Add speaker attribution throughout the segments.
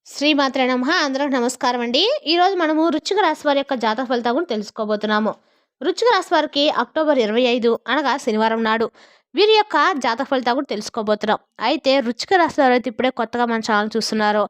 Speaker 1: శ్రీమాత్రే నమః. అందరికి నమస్కారం అండి. ఈరోజు మనము వృశ్చిక రాశి వారి యొక్క జాతక ఫలితాల గురించి తెలుసుకోబోతున్నాము. వృశ్చిక రాశి వారికి అక్టోబర్ 25 అనగా శనివారం నాడు వీరి యొక్క జాతక ఫలితాల గురించి తెలుసుకోబోతున్నాం. అయితే వృశ్చిక రాశి వారు అయితే ఇప్పుడే కొత్తగా మన ఛానల్ చూస్తున్నారో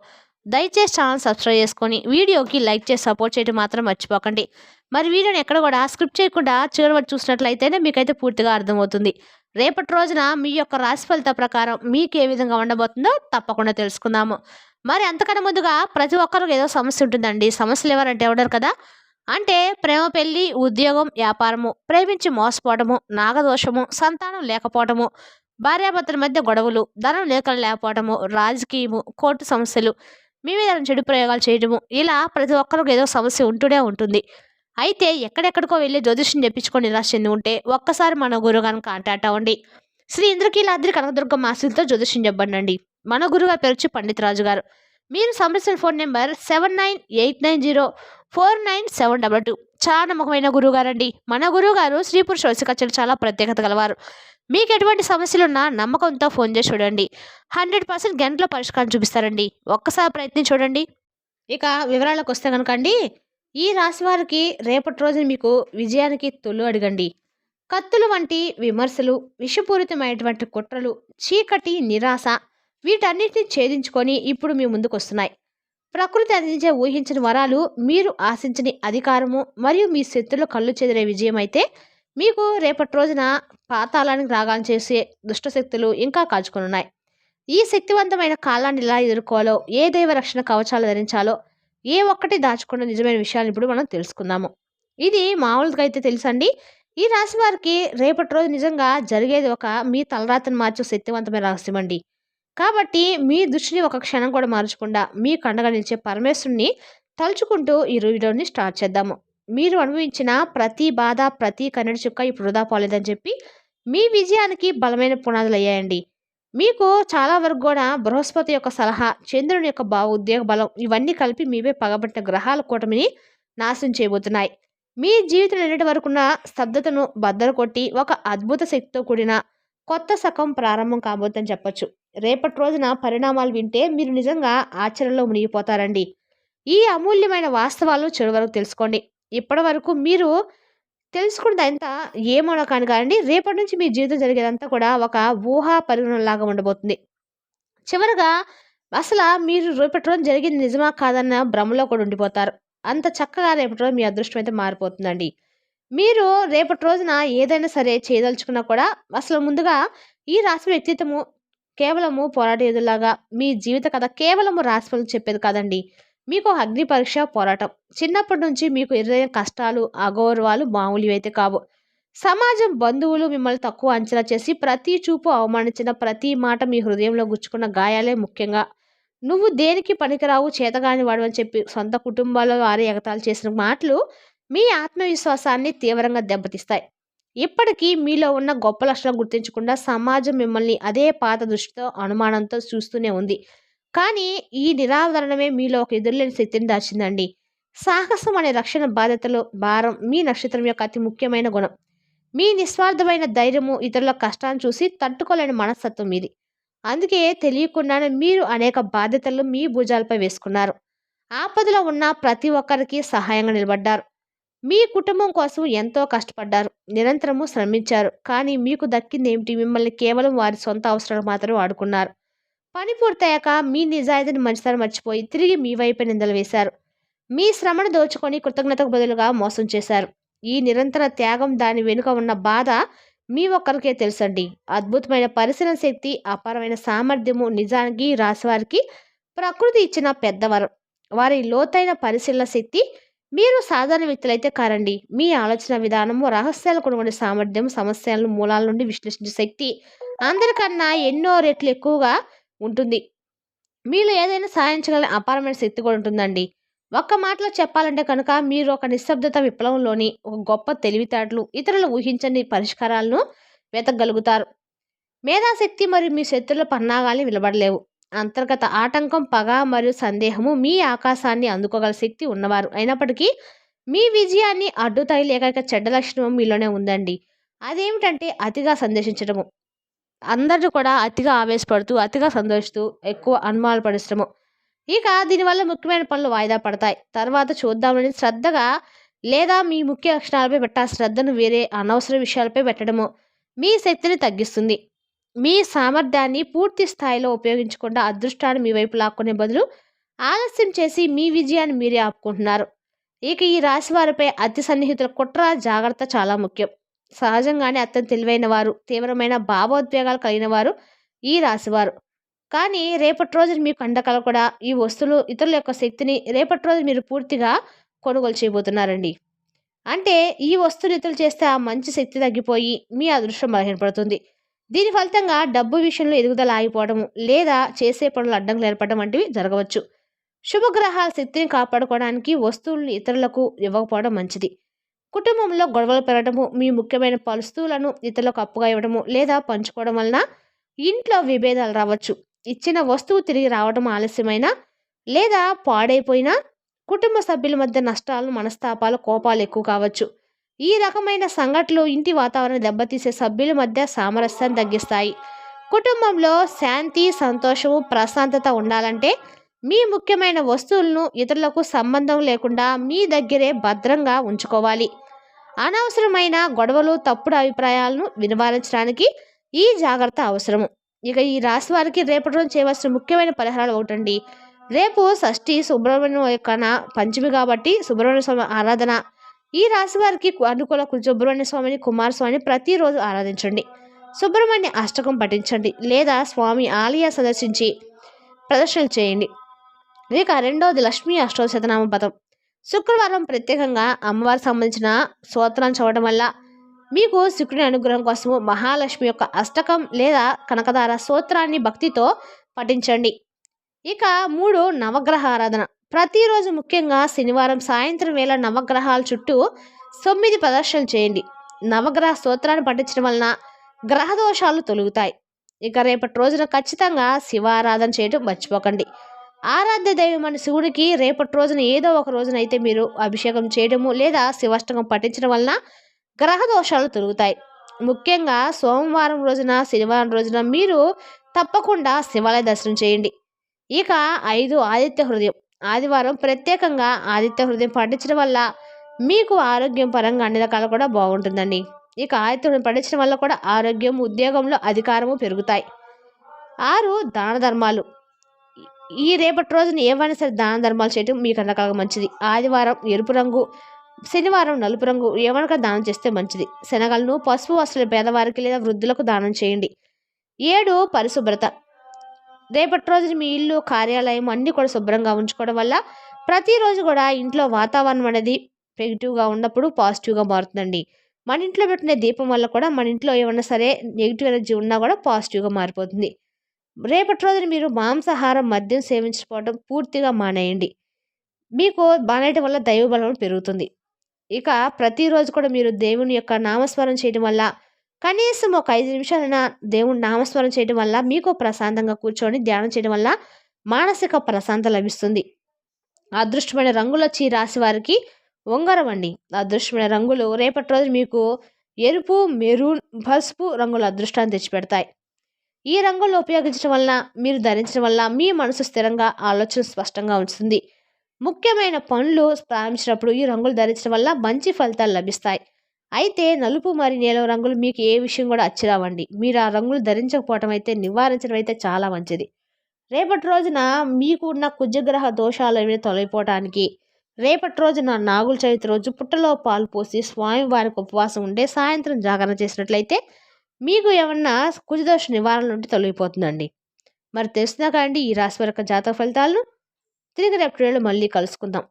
Speaker 1: దయచేసి ఛానల్ సబ్స్క్రైబ్ చేసుకొని వీడియోకి లైక్ చేసి సపోర్ట్ చేయడం మాత్రం మర్చిపోకండి. మరి వీడియోని ఎక్కడ కూడా స్క్రిప్ట్ చేయకుండా చివరి వరకు చూసినట్లయితేనే మీకైతే పూర్తిగా అర్థమవుతుంది. రేపటి రోజున మీ యొక్క రాశి ఫలిత ప్రకారం మీకు ఏ విధంగా ఉండబోతుందో తప్పకుండా తెలుసుకుందాము. మరి అంతకన్నా ముందుగా ప్రతి ఒక్కరికి ఏదో సమస్య ఉంటుందండి. సమస్యలు ఎవరంటే ఎవడరు కదా. అంటే ప్రేమ, పెళ్లి, ఉద్యోగం, వ్యాపారము, ప్రేమించి మోసపోవడము, నాగదోషము, సంతానం లేకపోవడము, భార్యాభర్తల మధ్య గొడవలు, ధనం లేకపోవడము, రాజకీయము, కోర్టు సమస్యలు, మీ మీద చెడు ప్రయోగాలు చేయడము, ఇలా ప్రతి ఒక్కరికి ఏదో సమస్య ఉంటూనే ఉంటుంది. అయితే ఎక్కడెక్కడికో వెళ్ళి జ్యోతిష్యం చెప్పించుకొని నిరాశ చెంది ఉంటే ఒక్కసారి మన గురుగారిని కాంటాక్ట్ అవ్వండి. శ్రీ ఇంద్రకీలాద్రి కనకదుర్గ ఆశీస్సులతో జ్యోతిష్యం చెప్పండి. మన గురుగారు పేరు వచ్చి పండిత్ రాజు గారు. మీరు సంప్రదించిన ఫోన్ నెంబర్ 7989049722. చాలా నమ్మకమైన గురువుగారండి. మన గురువుగారు స్త్రీ పురుష వశీకరణకు చాలా ప్రత్యేకత గలవారు. మీకు ఎటువంటి సమస్యలున్నా నమ్మకంతో ఫోన్ చేసి చూడండి. 100% గంటలో పరిష్కారం చూపిస్తారండి. ఒక్కసారి ప్రయత్నం చూడండి. ఇక వివరాలకు వస్తే కనుక అండి, ఈ రాశి వారికి రేపటి రోజున మీకు విజయానికి తొలి అడగండి. కత్తులు వంటి విమర్శలు, విషపూరితమైనటువంటి కుట్రలు, చీకటి, నిరాశ వీటన్నిటిని ఛేదించుకొని ఇప్పుడు మీ ముందుకు వస్తున్నాయి. ప్రకృతి అందించే ఊహించిన వరాలు, మీరు ఆశించని అధికారము మరియు మీ శత్రుల కళ్ళు చెదిరే విజయం అయితే మీకు రేపటి రోజున పాతాళానికి రాగాలు చేసే దుష్టశక్తులు ఇంకా కాచుకొనున్నాయి. ఈ శక్తివంతమైన కాలాన్ని ఎలా ఎదుర్కోవాలో, ఏ దైవ రక్షణ కవచాలు ధరించాలో, ఏ ఒక్కటి దాచకుండా నిజమైన విషయాలు ఇప్పుడు మనం తెలుసుకుందాము. ఇది మామూలుగా అయితే తెలుసండి. ఈ రాశి వారికి రేపటి రోజు నిజంగా జరిగేది ఒక మీ తలరాతను మార్చే శక్తివంతమైన రహస్యం అండి. కాబట్టి మీ దృష్టిని ఒక క్షణం కూడా మార్చకుండా మీకు అండగా నిలిచే పరమేశ్వరుని తలుచుకుంటూ ఈ వీడియోని స్టార్ట్ చేద్దాము. మీరు అనుభవించిన ప్రతి బాధ, ప్రతి కన్నడి చుక్క ఇప్పుడు వృధా పోలేదని చెప్పి మీ విజయానికి బలమైన పునాదులు అయ్యాయండి. మీకు చాలా వరకు కూడా బృహస్పతి యొక్క సలహా, చంద్రుని యొక్క ఉద్యోగ బలం ఇవన్నీ కలిపి మీవే పగబట్టిన గ్రహాల కూటమిని నాశనం చేయబోతున్నాయి. మీ జీవితంలో నిన్నటి వరకున్న స్తబ్దతను బద్దలు కొట్టి ఒక అద్భుత శక్తితో కూడిన కొత్త శకం ప్రారంభం కాబోతుందని చెప్పొచ్చు. రేపటి రోజున పరిణామాలు వింటే మీరు నిజంగా ఆశ్చర్యంలో మునిగిపోతారండి. ఈ అమూల్యమైన వాస్తవాలు చివరి వరకు తెలుసుకోండి. ఇప్పటి వరకు మీరు తెలుసుకున్నదంతా ఏమో కానివ్వండి, రేపటి నుంచి మీ జీవితం జరిగేదంతా కూడా ఒక ఊహా పరిగణనలాగా ఉండబోతుంది. చివరగా అసలు మీరు రేపటి రోజు జరిగింది నిజమా కాదన్న భ్రమలో కూడా ఉండిపోతారు. అంత చక్కగా రేపటి రోజు మీ అదృష్టం అయితే మారిపోతుందండి. మీరు రేపటి రోజున ఏదైనా సరే చేయదలుచుకున్నా కూడా అసలు ముందుగా ఈ రాశి వ్యక్తిత్వము కేవలము పోరాట ఎదులాగా మీ జీవిత కథ కేవలము రాశి ఫలం చెప్పేది కాదండి. మీకు అగ్ని పరీక్ష, పోరాటం. చిన్నప్పటి నుంచి మీకు ఎదురైన కష్టాలు, అగౌరవాలు మామూలు అయితే కావు. సమాజం, బంధువులు మిమ్మల్ని తక్కువ అంచనా చేసి ప్రతి చూపు అవమానించిన ప్రతి మాట మీ హృదయంలో గుచ్చుకున్న గాయాలే ముఖ్యంగా. నువ్వు దేనికి పనికిరావు, చేతగాని వాడవని చెప్పి సొంత కుటుంబాల్లో వారే ఎగతాళి చేసిన మాటలు మీ ఆత్మవిశ్వాసాన్ని తీవ్రంగా దెబ్బతీస్తాయి. ఇప్పటికీ మీలో ఉన్న గొప్ప లక్షణాలు గుర్తించకుండా సమాజం మిమ్మల్ని అదే పాత దృష్టితో, అనుమానంతో చూస్తూనే ఉంది. కానీ ఈ నిరాదరణమే మీలో ఒక ఎదురులేని శక్తిని దాచిందండి. సాహసం అనే రక్షణ బాధ్యతలో భారం మీ నక్షత్రం యొక్క అతి ముఖ్యమైన గుణం. మీ నిస్వార్థమైన ధైర్యము, ఇతరుల కష్టాన్ని చూసి తట్టుకోలేని మనస్తత్వం మీది. అందుకే తెలియకుండానే మీరు అనేక బాధ్యతలు మీ భుజాలపై వేసుకున్నారు. ఆపదలో ఉన్న ప్రతి ఒక్కరికి సహాయంగా నిలబడ్డారు. మీ కుటుంబం కోసం ఎంతో కష్టపడ్డారు, నిరంతరము శ్రమించారు. కానీ మీకు దక్కింది ఏమిటి? మిమ్మల్ని కేవలం వారి సొంత అవసరాలకు మాత్రమే వాడుకున్నారు. పని పూర్తయ్యాక మీ నిజాయితీని మంచితనం మర్చిపోయి తిరిగి మీ వైపే నిందలు వేశారు. మీ శ్రమను దోచుకొని కృతజ్ఞతకు బదులుగా మోసం చేశారు. ఈ నిరంతర త్యాగం, దాని వెనుక ఉన్న బాధ మీ ఒక్కరికే తెలుసండి. అద్భుతమైన పరిశీలన శక్తి, అపారమైన సామర్థ్యము నిజానికి రాశివారికి ప్రకృతి ఇచ్చిన పెద్దవరం. వారి లోతైన పరిశీలన శక్తి. మీరు సాధారణ వ్యక్తులైతే కారండి. మీ ఆలోచన విధానము, రహస్యాలు కొనుగొనే సామర్థ్యం, సమస్యలను మూలాల నుండి విశ్లేషించే శక్తి అందరికన్నా ఎన్నో రెట్లు ఎక్కువగా ఉంటుంది. మీలో ఏదైనా సాధించగల అపారమైన శక్తి కూడా ఉంటుందండి. ఒక్క మాటలో చెప్పాలంటే కనుక మీరు ఒక నిశ్శబ్దత విప్లవంలోని ఒక గొప్ప తెలివితేటలు, ఇతరులు ఊహించని పరిష్కారాలను వెతకగలుగుతారు. మేధాశక్తి మరియు మీ శత్రుల పన్నాగాల్ని నిలబడలేవు. అంతర్గత ఆటంకం, పగ మరియు సందేహము మీ ఆకాశాన్ని అందుకోగల శక్తి ఉన్నవారు అయినప్పటికీ మీ విజయాన్ని అడ్డుతాయి ఏకైక చెడ్డ లక్షణం మీలోనే ఉందండి. అదేమిటంటే అతిగా సందేశించడము. అందరూ కూడా అతిగా ఆవేశపడుతూ, అతిగా సంతోషిస్తూ, ఎక్కువ అనుమానాలు పడిష్టము. ఇక దీనివల్ల ముఖ్యమైన పనులు వాయిదా పడతాయి. తర్వాత చూద్దామని శ్రద్ధగా లేదా మీ ముఖ్య లక్షణాలపై శ్రద్ధను వేరే అనవసర విషయాలపై పెట్టడము మీ శక్తిని తగ్గిస్తుంది. మీ సామర్థ్యాన్ని పూర్తి స్థాయిలో ఉపయోగించకుండా అదృష్టాన్ని మీ వైపు లాక్కునే బదులు ఆలస్యం చేసి మీ విజయాన్ని మీరే ఆపుకుంటున్నారు. ఇక ఈ రాశి వారిపై అతి సన్నిహితుల కుట్ర జాగ్రత్త చాలా ముఖ్యం. సహజంగానే అత్యంత తెలివైన వారు, తీవ్రమైన భావోద్వేగాలు కలిగిన వారు ఈ రాశివారు. కానీ రేపటి రోజున మీకు అండకల కూడా ఈ వస్తువులు ఇతరుల యొక్క శక్తిని రేపటి రోజు మీరు పూర్తిగా కొనుగోలు చేయబోతున్నారండి. అంటే ఈ వస్తువులు ఇతరులు చేస్తే ఆ మంచి శక్తి తగ్గిపోయి మీ అదృష్టం బలహీనపడుతుంది. దీని ఫలితంగా డబ్బు విషయంలో ఎదుగుదల ఆగిపోవడము లేదా చేసే పనులు అడ్డంకులు ఏర్పడడం వంటివి జరగవచ్చు. శుభగ్రహాల శక్తిని కాపాడుకోవడానికి వస్తువులను ఇతరులకు ఇవ్వకపోవడం మంచిది. కుటుంబంలో గొడవలు పెరగడము, మీ ముఖ్యమైన వస్తువులను ఇతరులకు అప్పుగా ఇవ్వడము లేదా పంచుకోవడం వలన ఇంట్లో విభేదాలు రావచ్చు. ఇచ్చిన వస్తువు తిరిగి రావడం ఆలస్యమైనా లేదా పాడైపోయినా కుటుంబ సభ్యుల మధ్య నష్టాలు, మనస్తాపాలు, కోపాలు ఎక్కువ కావచ్చు. ఈ రకమైన సంఘటనలు ఇంటి వాతావరణం దెబ్బతీసే సభ్యుల మధ్య సామరస్యాన్ని తగ్గిస్తాయి. కుటుంబంలో శాంతి, సంతోషము, ప్రశాంతత ఉండాలంటే మీ ముఖ్యమైన వస్తువులను ఇతరులకు సంబంధం లేకుండా మీ దగ్గరే భద్రంగా ఉంచుకోవాలి. అనవసరమైన గొడవలు, తప్పుడు అభిప్రాయాలను నివారించడానికి ఈ జాగ్రత్త అవసరము. ఇక ఈ రాశి వారికి రేపటి రోజు చేయవలసిన ముఖ్యమైన పరిహారాలు ఒకటండి. రేపు షష్ఠి సుబ్రహ్మణ్యం యొక్క పంచమి కాబట్టి సుబ్రహ్మణ్య స్వామి ఆరాధన. ఈ రాశి వారికి అనుకూల సుబ్రహ్మణ్య స్వామిని, కుమారస్వామిని ప్రతిరోజు ఆరాధించండి. సుబ్రహ్మణ్య అష్టకం పఠించండి లేదా స్వామి ఆలయ సందర్శించి ప్రదర్శనలు చేయండి. ఇక రెండవది లక్ష్మీ అష్టోత్తర పదం. శుక్రవారం ప్రత్యేకంగా అమ్మవారికి సంబంధించిన స్తోత్రాన్ని చదవడం వల్ల మీకు శుక్రుని అనుగ్రహం కోసము మహాలక్ష్మి యొక్క అష్టకం లేదా కనకదార స్తోత్రాన్ని భక్తితో పఠించండి. ఇక 3 నవగ్రహ ఆరాధన. ప్రతిరోజు ముఖ్యంగా శనివారం సాయంత్రం వేళ నవగ్రహాల చుట్టూ 9 ప్రదర్శనలు చేయండి. నవగ్రహ స్తోత్రాన్ని పఠించడం వలన గ్రహ దోషాలు తొలుగుతాయి. ఇక రేపటి రోజున ఖచ్చితంగా శివారాధన చేయడం మర్చిపోకండి. ఆరాధ్య దైవమైన శివుడికి రేపటి రోజున ఏదో ఒక రోజునైతే మీరు అభిషేకం చేయడము లేదా శివాష్టకం పఠించడం వలన గ్రహ దోషాలు తొలుగుతాయి. ముఖ్యంగా సోమవారం రోజున, శనివారం రోజున మీరు తప్పకుండా శివాలయ దర్శనం చేయండి. ఇక 5 ఆదిత్య హృదయం. ఆదివారం ప్రత్యేకంగా ఆదిత్య హృదయం పఠించడం వల్ల మీకు ఆరోగ్యం పరంగా అన్ని రకాలు కూడా బాగుంటుందండి. ఇక ఆదిత్య హృదయం పఠించడం వల్ల కూడా ఆరోగ్యం, ఉద్యోగంలో అధికారము పెరుగుతాయి. 6 దాన ధర్మాలు. ఈ రేపటి రోజున ఏవైనా సరే దాన ధర్మాలు చేయడం మీకు అన్ని రకాలుగా మంచిది. ఆదివారం ఎరుపు రంగు, శనివారం నలుపు రంగు ఏమైనా దానం చేస్తే మంచిది. శనగలను, పసుపు వస్త్రాలు పేదవారికి లేదా వృద్ధులకు దానం చేయండి. 7 పరిశుభ్రత. రేపటి రోజున మీ ఇల్లు, కార్యాలయం అన్నీ కూడా శుభ్రంగా ఉంచుకోవడం వల్ల ప్రతిరోజు కూడా ఇంట్లో వాతావరణం అనేది నెగిటివ్గా ఉన్నప్పుడు పాజిటివ్గా మారుతుందండి. మన ఇంట్లో పెట్టిన దీపం వల్ల కూడా మన ఇంట్లో ఏమన్నా సరే నెగిటివ్ ఎనర్జీ ఉన్నా కూడా పాజిటివ్గా మారిపోతుంది. రేపటి రోజున మీరు మాంసాహారం, మద్యం సేవించకపోవడం పూర్తిగా మానేయండి. మీకు మానేయడం వల్ల దైవబలం పెరుగుతుంది. ఇక ప్రతిరోజు కూడా మీరు దేవుని యొక్క నామస్మరణ చేయడం వల్ల కనీసం ఒక 5 నిమిషాలైనా దేవుని నామస్మరణ చేయడం వల్ల మీకు ప్రశాంతంగా కూర్చొని ధ్యానం చేయడం వల్ల మానసిక ప్రశాంతత లభిస్తుంది. అదృష్టమైన రంగులు వచ్చి రాశి వారికి ఉంగరం అండి. అదృష్టమైన రంగులు రేపటి రోజు మీకు ఎరుపు, మెరూన్, పసుపు రంగుల అదృష్టాన్ని తెచ్చిపెడతాయి. ఈ రంగులను ఉపయోగించడం వలన, మీరు ధరించడం వల్ల మీ మనసు స్థిరంగా, ఆలోచన స్పష్టంగా ఉంచుతుంది. ముఖ్యమైన పనులు ప్రారంభించినప్పుడు ఈ రంగులు ధరించడం వల్ల మంచి ఫలితాలు లభిస్తాయి. అయితే నలుపు మరియు నీలం రంగులు మీకు ఏ విషయం కూడా అచ్చిరావండి. మీరు ఆ రంగులు ధరించకపోవటం అయితే నివారించడం అయితే చాలా మంచిది. రేపటి రోజున మీకు ఉన్న కుజగ్రహ దోషాలు ఏమైనా తొలగిపోవటానికి రేపటి రోజున నాగుల చవితి రోజు పుట్టలో పాలు పోసి స్వామివారికి ఉపవాసం ఉండే సాయంత్రం జాగరణ చేసినట్లయితే మీకు ఏమన్నా కుజదోష నివారణ నుండి తొలగిపోతుందండి. మరి తెలిసినా కానీ ఈ రాశి వారి యొక్క జాతక ఫలితాలను తిరిగి రేపటి మళ్ళీ కలుసుకుందాం.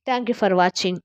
Speaker 1: Thank you for watching.